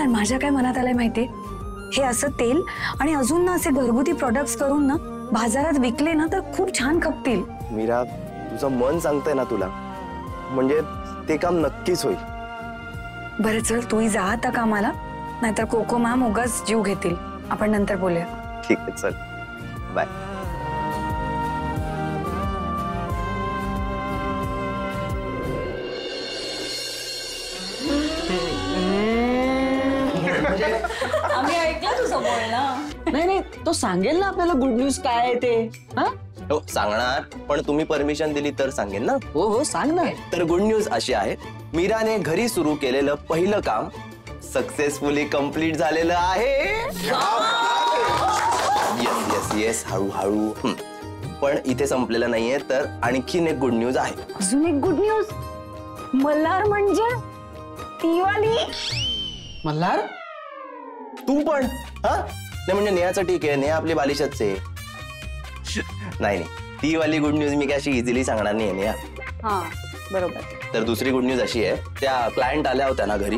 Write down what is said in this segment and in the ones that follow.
पण माझ्या काय मनात आलंय माहितीये, हे असं तेल आणि अजून ना असे घरगुती प्रोडक्ट्स करून ना बाजारात विकले ना तर खूप छान खपतील. मीरा, तुझं मन सांगतंय ना तुला, म्हणजे ते काम नक्कीच होईल. बरं चल, तूही जा आता कामाला, नाहीतर कोको मॅम उगाच जीव घेतील. आपण नंतर बोलूया. ठीक आहे, चल बाय. आम्ही ऐकलं तुझं बोलणं. नाही, तो सांगेल ना आपल्याला गुड न्यूज काय आहे ते. हो सांगणार, पण तुम्ही परमिशन दिली तर सांगेन ना. हो सांग ना. तर गुड न्यूज अशी आहे, मीराने घरी सुरू केलेलं पहिलं काम सक्सेसफुली कंप्लीट झालेलं आहे. येस येस येस, हळूहळू. पण इथे संपलेलं नाहीये, तर आणखीन एक गुड न्यूज आहे. अजून एक गुड न्यूज. मल्हार म्हणजे ती वाली. मल्हार? तू पण? हा नाही म्हणजे नेहाचं ठीक आहे, नेहा आपली बालिशच आहे. नाही ती वाली गुड न्यूज मी काय अशी इझिली सांगणार नाही नेहा. हा बरोबर. तर दुसरी गुड न्यूज अशी आहे, त्या क्लायंट आल्या होत्या ना घरी,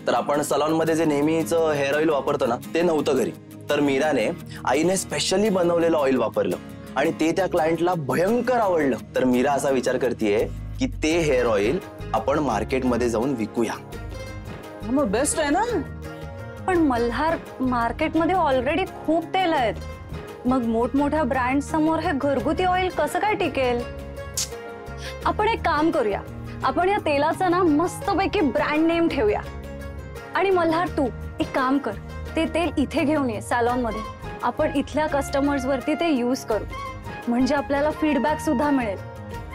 तर आपण सलॉन मध्ये जे नेहमीच हेअर ऑइल वापरतो ना ते नव्हतं घरी. तर मीराने आईने स्पेशली बनवलेलं ऑइल वापरलं आणि ते त्या क्लायंटला भयंकर आवडलं. तर मीरा असा विचार करतेय की ते हेअर ऑइल आपण मार्केटमध्ये जाऊन विकूया. मग बेस्ट आहे ना. पण मल्हार, मार्केटमध्ये ऑलरेडी खूप तेल आहेत. मग मोठमोठ्या ब्रँड समोर हे घरगुती ऑइल कसं काय टिकेल? आपण एक काम करूया, आपण या तेलाचा ना मस्तपैकी ब्रँड नेम ठेवूया. आणि मल्हार तू एक काम कर, ते तेल इथे घेऊन ये सॅलॉन मध्ये. आपण इथल्या कस्टमर्स वरती ते यूज करू, म्हणजे आपल्याला फीडबॅक सुद्धा मिळेल.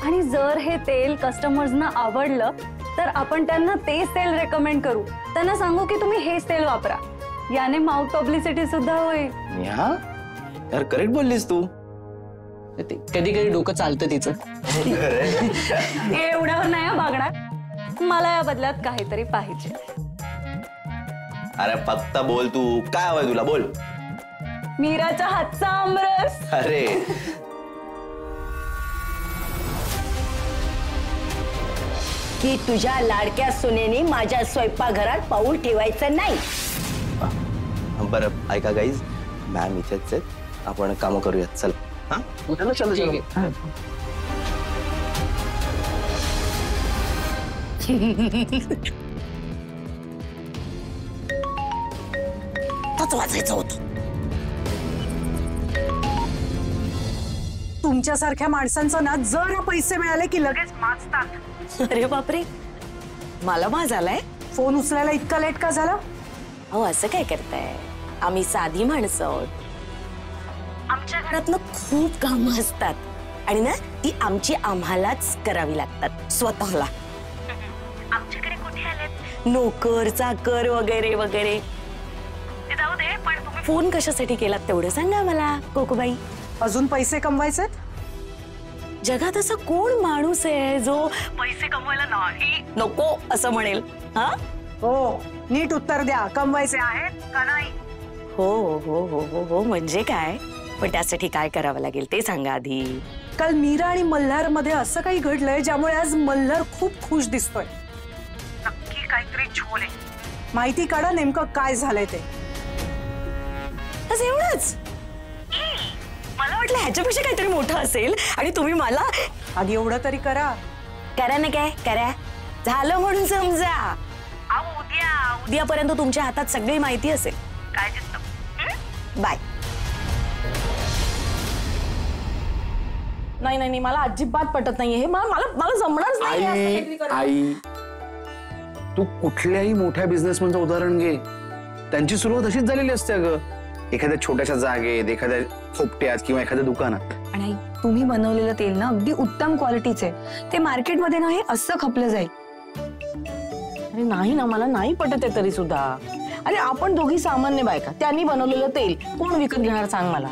आणि जर हे तेल कस्टमर्सना आवडलं तर आपण त्यांना तेच तेल रेकमेंड करू. त्यांना सांगू की तुम्ही हेच तेल वापरा. याने माउथ पब्लिसिटी सुद्धा होईल. नेहा, यार करेक्ट बोललीस तू. कधी कधी डोकं चालतं तिचं. एवढ्यावर नाही भागणार. मला या बदल्यात काहीतरी पाहिजे. अरे फक्त बोल, तू काय हवंय तुला बोल. मीराच्या हातचा आमरस. अरे की तुझ्या लाडक्या सुनेने माझ्या स्वयंपाकघरात पाऊल ठेवायचं नाही. बरं ऐका गाईज, मॅम इथेच आहेत, आपण काम करूयात. चल. हा चल. वाचायचं होतं. तुमच्यासारख्या माणसांचं ना जरा पैसे मिळाले की लगेच माजतात. अरे बापरे, मला माज आलाय. फोन उचलायला इतका लेट का झाला? अहो असं काय करताय, आम्ही साधी माणसं आहोत. आमच्या घरात ना खूप कामं असतात आणि ना ती आमची आम्हालाच करावी लागतात स्वतःला. आमच्याकडे कुठे आलेत नोकर चाकर वगैरे वगैरे. जाऊ दे, पण तुम्ही फोन कशासाठी केलात तेवढं सांगा मला कोकोबाई. अजून पैसे कमवायचे? जगात असा कोण माणूस आहे जो पैसे कमवायला नाही नको असं म्हणेल? हा हो, नीट उत्तर द्या. कमवायचे आहेत का नाही? हो हो हो हो हो म्हणजे काय, पण त्यासाठी काय करावं लागेल ते सांगा आधी. काल मीरा आणि मल्हार मध्ये असं काही घडलंय ज्यामुळे आज मल्हार खूप खुश दिसतोय. नक्की काहीतरी झोल आहे. माहिती काढा नेमकं काय झालंय ते. असं एवढंच? मला वाटलं ह्याच्यापेक्षा काहीतरी मोठं असेल आणि तुम्ही मला आधी एवढं तरी करा. करा ना, काय करा, झालं म्हणून समजा. उद्यापर्यंत तुमच्या हातात सगळी माहिती असेल. काय दिसतं? बाय. नाही नाही मला अजिबात पटत नाहीये हे. मला जमणारच नाही. आई, तू कुठल्याही मोठ्या बिझनेसमॅनचं उदाहरण घे, त्यांची सुरुवात अशीच झालेली असते अगं. एखाद्या छोट्याशा जागेत, एखाद्या खोपट्यात किंवा एखाद्या दुकानात. आणि तुम्ही बनवलेलं तेल ना अगदी उत्तम क्वालिटीचे, ते मार्केटमध्ये ना हे असं खपलं जाईल. अरे नाही ना, मला नाही पटत आहे तरी सुद्धा. अरे आपण दोघी सामान्य बायका, त्यांनी बनवलेलं तेल कोण विकत घेणार सांग मला.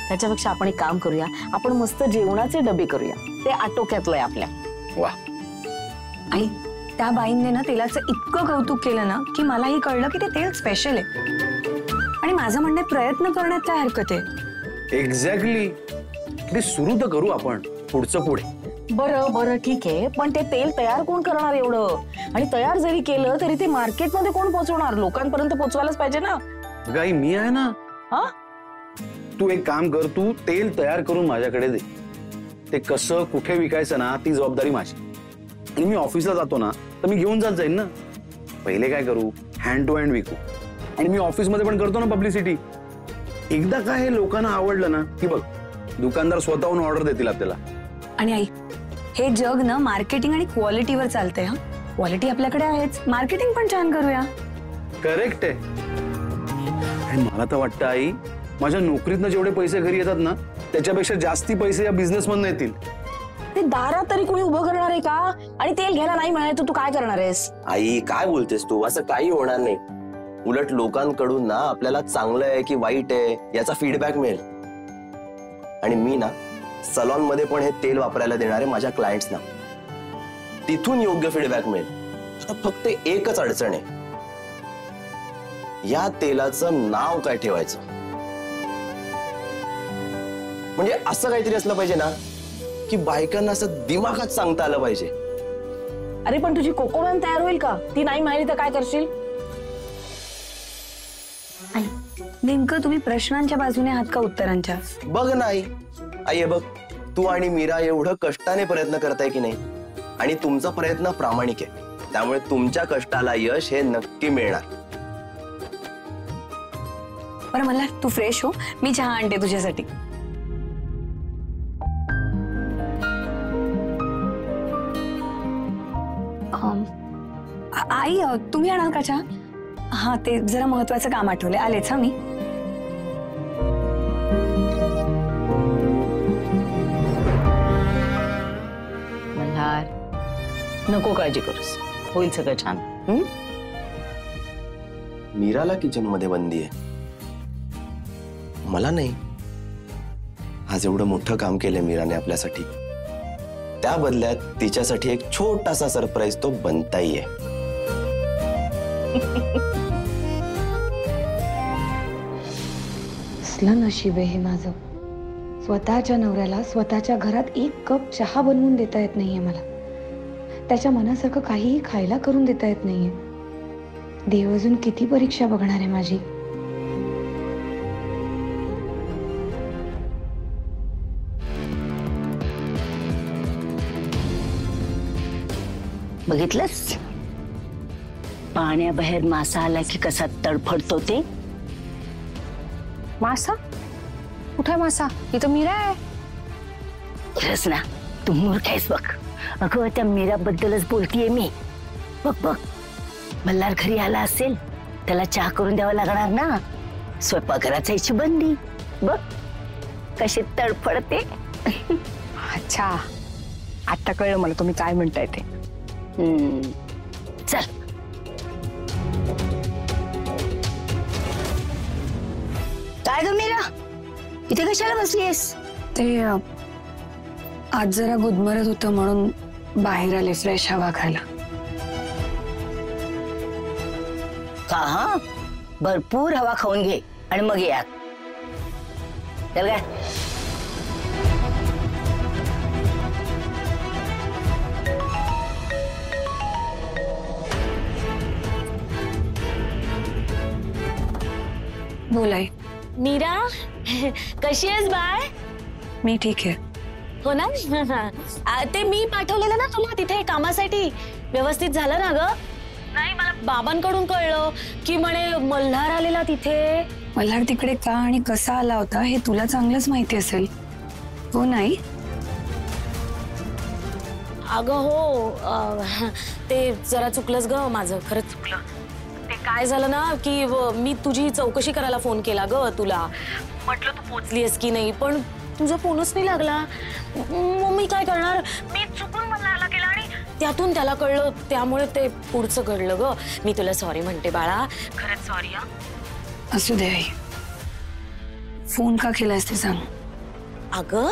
त्याच्यापेक्षा आपण एक काम करूया, आपण मस्त जेवणाचे डबे करूया, ते आटोक्यातलंय आपल्या. वा. आई, त्या बाईंनी ना तेलाचं इतकं कौतुक केलं ना की मलाही कळलं की ते तेल स्पेशल आहे. आणि माझं म्हणणे प्रयत्न करण्यात काय हरकत आहे. एक्झॅक्टली. ते सुरू तर करू आपण पुढचं पुढे. बरं बरं ठीक आहे, पण ते तेल तयार कोण करणार एवढं? आणि तयार जरी केलं तरी ते मार्केटमध्ये कोण पोहोचवणार? लोकांपर्यंत पोहोचवायलाच पाहिजे ना. गाई मी आहे ना. हा, तू एक काम कर, तू तेल तयार करून माझ्याकडे दे. ते कसं कुठे विकायचं ना ती जबाबदारी माझी. आणि मी ऑफिसला जातो ना तर मी घेऊन जात जाईन ना. पहिले काय करू, हँड टू हँड विकू. आणि मी ऑफिसमध्ये पण करतो ना पब्लिसिटी. एकदा काय हे लोकांना आवडलं ना की बघ, दुकानदार स्वतःहून ऑर्डर देतील आपल्याला. आणि आई, हे जग ना मार्केटिंग आणि क्वालिटीवर चालतंय. हा, क्वालिटी आपल्याकडे आहेच, मार्केटिंग पण छान करूया. करेक्ट आहे. आणि मला तर वाटतं आई, माझ्या नोकरीतनं जेवढे पैसे घरी येतात ना त्याच्यापेक्षा जास्ती पैसे या बिझनेस मधून येतील. ते दारात तरी कोणी उभं करणार आहे का? आणि तेल घ्यायला नाही मिळालं तर तू काय करणार आहेस? आई काय बोलतेस तू? असं काही होणार नाही. उलट लोकांकडून ना आपल्याला चांगलं आहे की वाईट आहे याचा फीडबॅक मिळेल. आणि मी ना सलॉन मध्ये पण हे तेल वापरायला देणारे माझ्या क्लायंट्सना, तिथून योग्य फीडबॅक मिळेल. आता फक्त एकच अडचण आहे, या तेलाचं नाव काय ठेवायचं. म्हणजे असं काहीतरी असलं पाहिजे ना की बायकांना असं दिमागात सांगता आलं पाहिजे. अरे पण तुझी कोकोमॅन तयार होईल का? ती नाही मिळाली तर काय करशील? आई, नेमकं तुम्ही प्रश्नांच्या बाजूने आहात का उत्तरांच्या? बघ ना आई, आई हे बघ, तू आणि मीरा एवढं कष्टाने प्रयत्न करताय की नाही, आणि तुमचा प्रयत्न प्रामाणिक आहे, त्यामुळे तुमच्या कष्टाला यश हे नक्की मिळणार. बरं मला तू फ्रेश हो, मी चहा आणते तुझ्यासाठी. आई, तुम्ही आणाल का चहा? हा, ते जरा महत्वाचं काम आठवले, आलेच. हा, मी मल्हार, नको काळजी करूस, होईल सगळं छान. मीराला किचन मध्ये बंदी आहे, मला नाही. आज एवढं मोठं काम केलंय मीराने आपल्यासाठी, त्या बदल्यात तिच्यासाठी एक छोटासा सरप्राईज तो बनताही आहे. कसलं नशीब आहे हे माझं. स्वतःच्या नवऱ्याला स्वतःच्या घरात एक कप चहा बनवून देता येत नाहीये मला. त्याच्या मनासारखं काहीही खायला करून देता येत नाहीये. देव अजून किती परीक्षा बघणार आहे माझी. बघितलंस, पाण्याबाहेर मासा आला की कसा तडफडतो ते. मासा? कुठे मासा? इथं मीरा आहे. खरंच ना, तू मूर्ख आहेस बघ. अगं त्या मीराबद्दलच बोलतीये मी. बघ बघ, मल्हार घरी आला असेल, त्याला चहा करून द्यावा लागणार ना. स्वयंपाकघरात जायची बंदी. बघ कशी तडफडते. अच्छा, आता कळलं मला तुम्ही काय म्हणताय ते. चल. काय ग मीरा, इथे कशाला बसलीयस? ते आज जरा गुदमरत होतं म्हणून बाहेर आले फ्रेश हवा खायला. हा, भरपूर हवा खाऊन घे आणि मग या. चल काय. बोलाय. मीरा, कशी आहेस बाय? मी ठीक आहे. हो ना. ते मी पाठवलेलं ना तुला तिथे कामासाठी, व्यवस्थित झालं ना ग? नाही, मला बाबांकडून कळलं की म्हणे मल्हार आलेला तिथे. मल्हार तिकडे का आणि कसा आला होता हे तुला चांगलंच माहिती असेल, हो नाही? अगं हो, ते जरा चुकलंच ग माझं, खरंच चुकलं. ते काय झालं ना की मी तुझी चौकशी करायला फोन केला ग तुला. म्हटलं तू पोचलीस की नाही, पण तुझा फोनच नाही लागला. मग मी काय करणार, मी चुकून मल्हारला केला आणि त्यातून त्याला कळलं, त्यामुळे ते पुढचं घडलं ग. मी तुला सॉरी म्हणते बाळा, खरंच सॉरी. असू दे आई, फोन का केलास ते सांग. अगं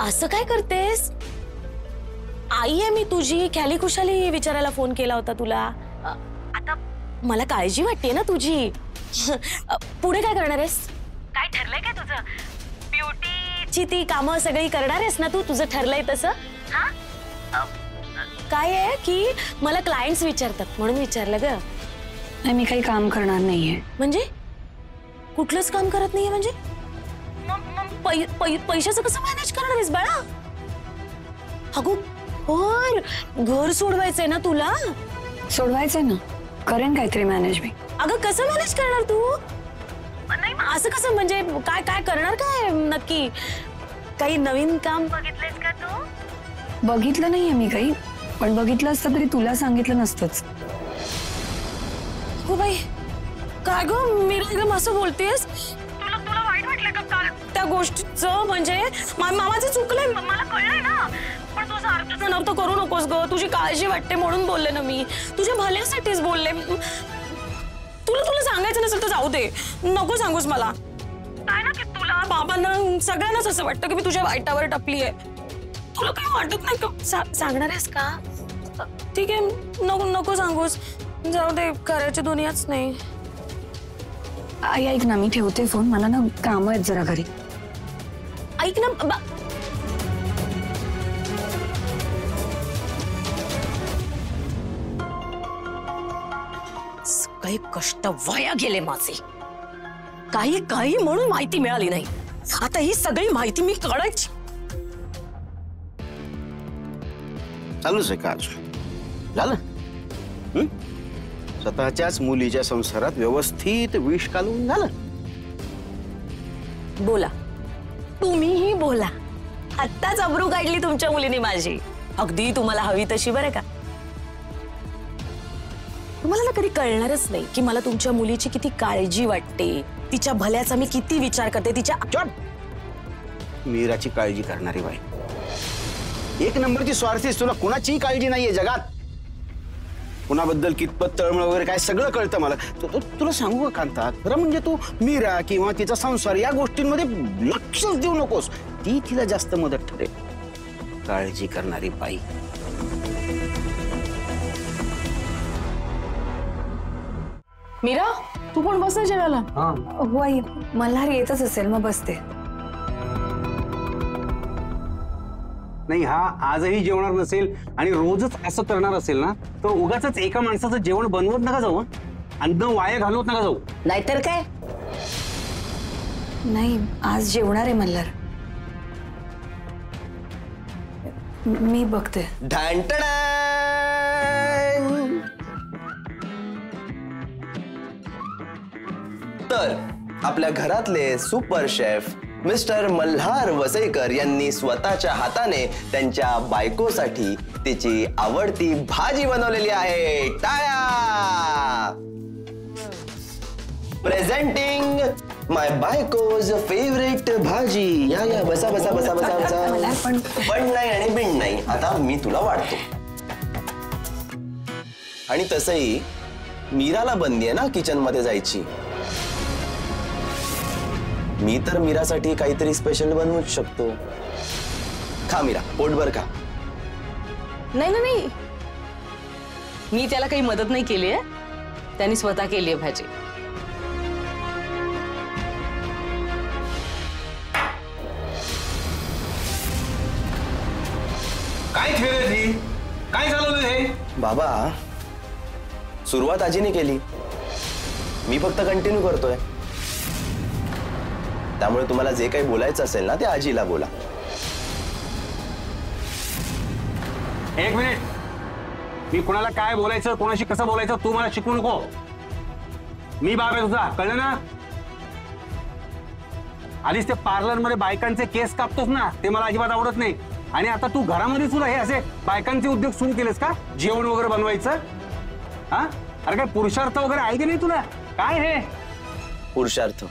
असं काय करतेस? आई आहे मी तुझी, ख्याली खुशाली विचारायला फोन केला होता तुला. आता मला काळजी वाटते ना तुझी. पुढे काय करणार आहेस? काय ठरलंय काय तुझं? ब्युटीची ती कामं सगळी करणार आहेस ना तू? तुझं ठरलंय तसं? हा, काय आहे की मला क्लायंट्स विचारतात म्हणून विचारलं ग. नाही, मी काही काम करणार नाहीये. म्हणजे कुठलंच काम करत नाहीये म्हणजे पैशाचं कसं मॅनेज करणार आहेस बाळा? अगो घर सोडवायचंय ना तुला? सोडवायचंय ना, करेन काहीतरी मॅनेज मी. अगं कसं मॅनेज करणार तू? नाही असं कसं म्हणजे काय काय करणार काय नक्की? काही नवीन काम बघितलंयस का तू? बघितलं नाहीये मी काही, पण बघितलं असतं तरी तुला सांगितलं नसतंच. हो बाई, काय ग मी एकदम असं बोलतेस? तुला वाईट वाटलं का काल त्या गोष्टीचं? म्हणजे मामाचं चुकलंय, मला कळलंय ना, पण तू असं अर्थ नव्हतं करू नकोस ग. तुझी काळजी वाटते म्हणून बोलले ना मी, तुझ्या भल्यासाठीच बोलले. तुला सांगायचं नसेल तर जाऊ दे, नको सांगूस मला. काय ना की तुला बाबांना सगळ्यांनाच असं वाटतं की मी तुझ्या वाईटावर टपली आहे. तुला काही वाटत नाही का? सांगणार आहेस का? ठीक आहे, नको सांगूस, जाऊ दे, करायची दुनियाच नाही. आई ऐक ना, मी ठेवते फोन, मला ना काम आहेत जरा घरी. ऐक ना काही कष्ट वाया गेले माझे. काही म्हणून माहिती मिळाली नाही. आता ही सगळी माहिती मी काढायची. चालूच आहे का झालं? स्वतःच्याच मुलीच्या संसारात व्यवस्थित विष घालून झालं. बोला, तुम्हीही बोला. आत्ताच अब्रू काढली तुमच्या मुलीने माझी, अगदी तुम्हाला हवी तशी. बरं का, तुम्हाला ना कधी कळणारच नाही की मला तुमच्या मुलीची किती काळजी वाटते, तिच्या भल्याचा मी किती विचार करते. तिच्या मीराची काळजी करणारी बाई, एक नंबरची स्वार्थीस. तुला कुणाचीही काळजी नाहीये जगात. कुणाबद्दल कितपत तळमळ वगैरे काय सगळं कळतं मला. तुला सांगू का कांता, खरं म्हणजे तू मीरा किंवा तिचा संसार या गोष्टींमध्ये लक्षच देऊ नकोस. ती तिला जास्त मदत ठरेल. काळजी करणारी बाई. मीरा, तू पण बस ना जेवायला. हो आई, मल्हार येतच असेल, मग बसते. नाही, हा आजही जेवणार नसेल आणि रोजच असं करणार असेल ना, तर उगाच एका माणसाचं जेवण बनवत नका जाऊ. अन्न वाया घालवत नका जाऊ. नाहीतर काय? नाही, आज जेवणार आहे मल्हार. मी बघते. तर आपल्या घरातले super chef mister Malhar Vasaikar यांनी स्वतःच्या हाताने त्यांच्या बायकोसाठी तिची आवडती भाजी बनवलेली आहे. टाळ्या! प्रेझेंटिंग माय बायकोज फेवरेट भाजी. या बसा बसा बसा बसा बसा. पण नाही आणि बिन नाही, आता मी तुला वाढतो. आणि तसंही मीराला बंदी आहे ना किचन मध्ये जायची. मी तर मीरासाठी काहीतरी स्पेशल बनवूच शकतो. खा मीरा, पोटभर खा. नाही, मी त्याला काही मदत नाही केली आहे, त्यांनी स्वतः केली आहे भाजी. काय खेळ, काय चालवलं हे? बाबा, सुरुवात आजीने केली, मी फक्त कंटिन्यू करतोय. त्यामुळे तुम्हाला जे काही बोलायचं असेल ना ते आजीला बोला. एक मिनिट, मी कोणाला काय बोलायचं, कोणाशी कसं बोलायचं तू मला शिकवू नको. मी बाप आहे तुझा, कळलं ना? आधीच ते पार्लर मध्ये बायकांचे केस कापतोस ना, ते मला अजिबात आवडत नाही. आणि आता तू घरामध्ये सुद्धा हे असे बायकांचे उद्योग सुरू केलेस का? जेवण वगैरे बनवायचं? हा, अरे काय पुरुषार्थ वगैरे आहे की नाही तुला? काय हे पुरुषार्थ?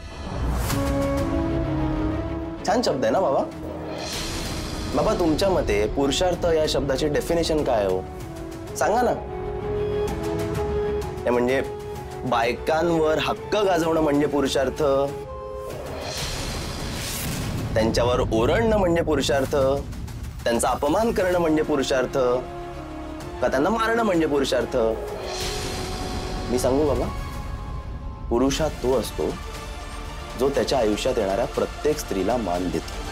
छान शब्द आहे ना बाबा. बाबा, तुमच्या मते पुरुषार्थ या शब्दाची डेफिनेशन काय हो? सांगा ना. म्हणजे बायकांवर हक्क गाजवणं म्हणजे पुरुषार्थ, त्यांच्यावर ओरडणं म्हणजे पुरुषार्थ, त्यांचा अपमान करणं म्हणजे पुरुषार्थ, का त्यांना मारणं म्हणजे पुरुषार्थ? मी सांगू बाबा, पुरुष हा तो असतो जो त्याच्या आयुष्यात येणाऱ्या प्रत्येक स्त्रीला मान देतो.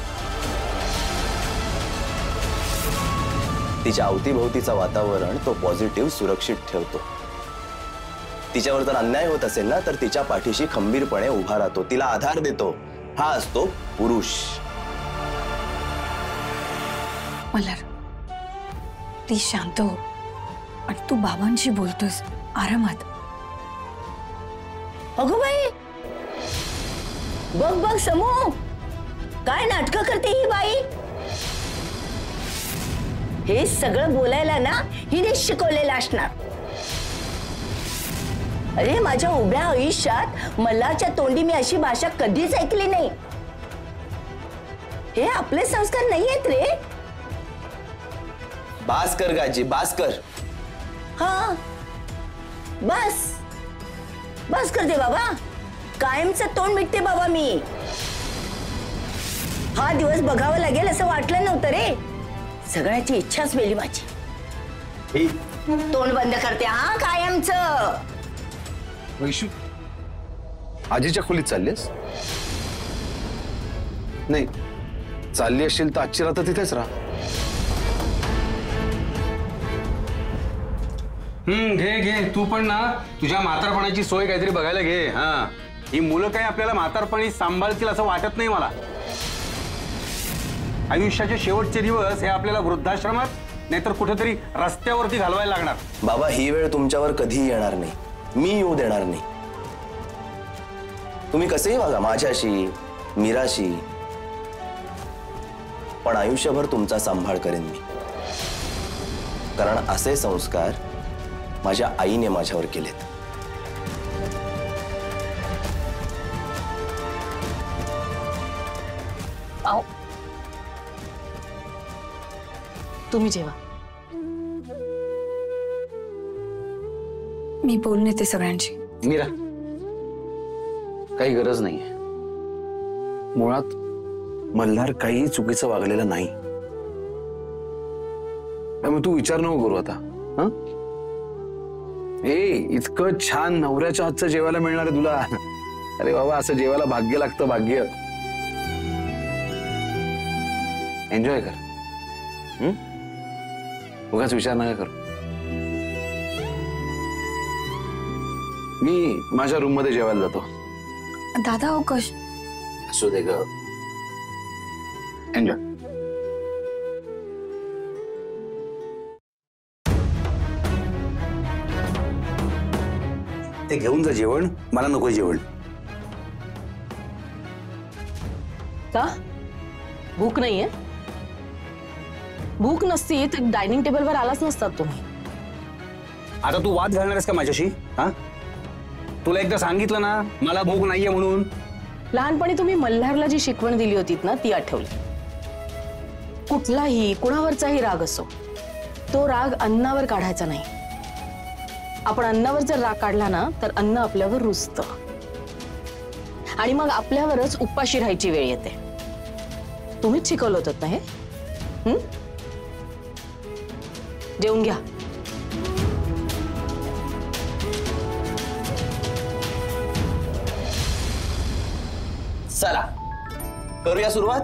तिच्या अवतीभोवतीचं वातावरण तो पॉझिटिव्ह सुरक्षित ठेवतो. तिच्यावर जर अन्याय होत असेल ना तर तिच्या पाठीशी खंबीरपणे उभा राहतो, तिला आधार देतो. हा असतो पुरुष. मल्हार, प्लीज शांत हो आणि तू बाबांशी बोलतोस आरामात. अगो बाई, बघ बघ समू, काय नाटकं करते ही बाई. हे सगळं बोलायला ना हिने शिकवलेलं असणार. अरे माझ्या उभ्या आयुष्यात मल्हारच्या तोंडी मी अशी भाषा कधीच ऐकली नाही. हे आपले संस्कार नाही आहेत रे. बास कर गाजी, बास कर. हा बस बस करते बाबा. कायमचं तोंड मिटते बाबा मी. हा दिवस बघावा लागेल असं वाटलं नव्हतं रे. सगळ्याची इच्छाच वेली माझी. तोंड बंद करते हा कायमचं. वैशू, आजीच्या खोलीत चाललीस? नाही, चालली असेल तर आजची रात्र तिथेच राहा. घे घे, तू पण ना तुझ्या म्हातारपणाची सोय काहीतरी बघायला घे. हा, ही मुलं काही आपल्याला म्हातारपणी सांभाळतील असं वाटत नाही मला. आयुष्याचे शेवटचे दिवस हे आपल्याला वृद्धाश्रमात नाहीतर कुठेतरी रस्त्यावरती घालवायला लागणार. बाबा, ही वेळ तुमच्यावर कधीही येणार नाही, मी येऊ देणार नाही. तुम्ही कसेही वागा माझ्याशी, मीराशी, पण आयुष्यभर तुमचा सांभाळ करेन मी. कारण असे संस्कार माझ्या आईने माझ्यावर केलेत. आओ, तुम्ही जेवा. मी बोलून येते सगळ्यांशी. मीरा, काही गरज नाहीये. मुळात मल्हार काही चुकीचं वागलेलं नाही. त्यामुळे तू विचार नको करू आता. हा, ए, इतकं छान नवऱ्याच्या हातचं जेवायला मिळणार आहे तुला. अरे बाबा, असं जेवायला भाग्य लागतं, भाग्य. एन्जॉय कर. उगाच विचार नका करू. मी माझ्या रूम मध्ये जेवायला जातो. दादा अवकाश. असू दे ग, एन्जॉय. ते घेऊन जा जेवण, मला नको जेवण. का भूक नाहीये? भूक नसती तर डायनिंग टेबलवर आलाच नसतात तुम्ही. आता तू वाद घालणार आहेस का माझ्याशी? हा, तुला एकदा सांगितलं ना मला भूक नाहीये म्हणून. लहानपणी तुम्ही मल्हारला जी शिकवण दिली होती ना ती आठवली. कुठलाही कुणावरचाही राग असो, तो राग अन्नावर काढायचा नाही. आपण अन्नावर जर राग काढला ना तर अन्न आपल्यावर रुजतं आणि मग आपल्यावरच उपाशी राहायची वेळ येते. तुम्हीच शिकवलं होतं ना हे. जेवून घ्या. चला करूया सुरुवात.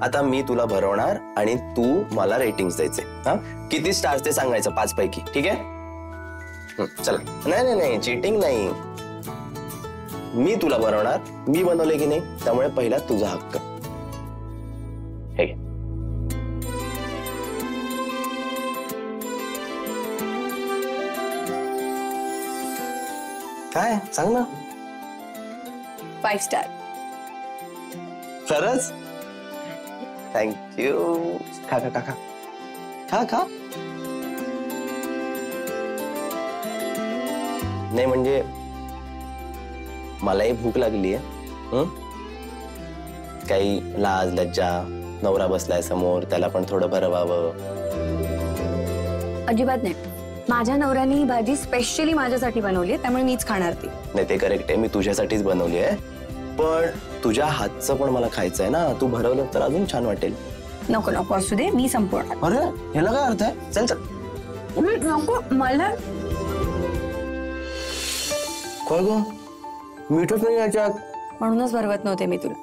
आता मी तुला भरवणार आणि तू मला रेटिंग द्यायचे. हा, किती स्टार्स ते सांगायचं 5 पैकी. ठीक आहे? चला. नाही नाही नाही, चीटिंग नाही. मी तुला भरवणार, मी बनवले की नाही, त्यामुळे पहिला तुझा हक्क. हे घे. काय सांग ना. 5 स्टार. खरंच? थँक्यू. खा खा खा खा खा खा. नाही म्हणजे मलाही भूक लागली आहे. काही लाज लज्जा, नवरा बसलाय समोर, त्याला पण थोडं भरवावं. अजिबात नाही. माझ्या नवऱ्याने ही भाजी स्पेशली माझ्यासाठी बनवली आहे, त्यामुळे मीच खाणार ती. नाही, ते करेक्ट आहे, मी तुझ्यासाठीच बनवली आहे. पण तुझ्या हातचं पण मला खायचं आहे ना. तू भरवलं तर अजून छान वाटेल. नको नको असू दे, मी संपवणार. अरे ह्याला काय अर्थ आहे? चल चल. नको मला. काय ग, मीठच नाही याच्यात. म्हणूनच भरवत नव्हते मी तुला.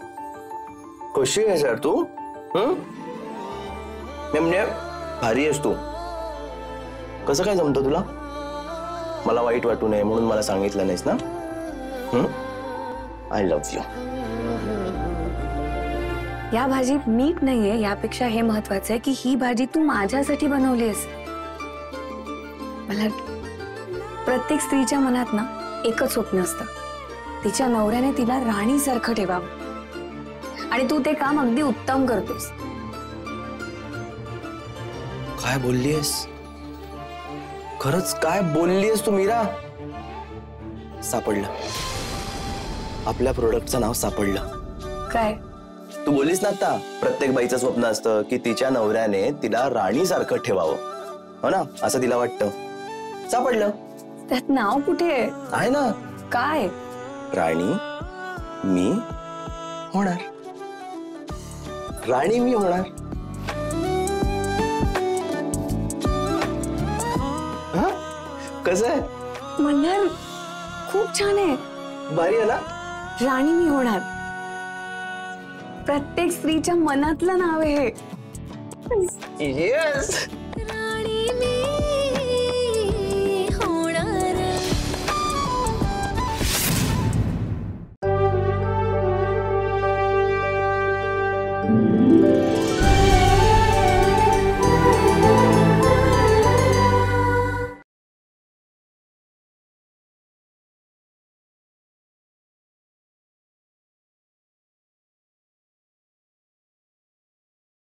कशी आहे सर तू? म्हणजे भारी आहेस तू. कसं काय जमतं तुला? मला वाईट वाटू नये म्हणून मला सांगितलं नाहीस ना? I love you. या भाजीत मीठ नाहीये यापेक्षा हे महत्वाचं आहे की ही भाजी तू माझ्यासाठी बनवलीस. मला प्रत्येक स्त्रीच्या मनात ना एकच स्वप्न असतं, तिच्या नवऱ्याने तिला राणीसारखं ठेवावं आणि तू ते काम अगदी उत्तम करतोस. काय बोललीयस? खरंच काय बोललीयस तू मीरा? सापडलं. आपल्या प्रोडक्टचं नाव सापडलं. काय? तू बोललीस ना आता, प्रत्येक बाईचं स्वप्न असतं की तिच्या नवऱ्याने तिला राणीसारखं ठेवावं, हो ना? असं तिला वाटतं. सापडलं. त्यात नाव कुठे आहे ना. काय? राणी मी होणार. राणी मी होणार. कसं आहे? मल्हार खूप छान आहे. भारी आहे ना? राणी मी होणार. प्रत्येक स्त्रीच्या मनातलं नाव आहे हे. येस. राणी मी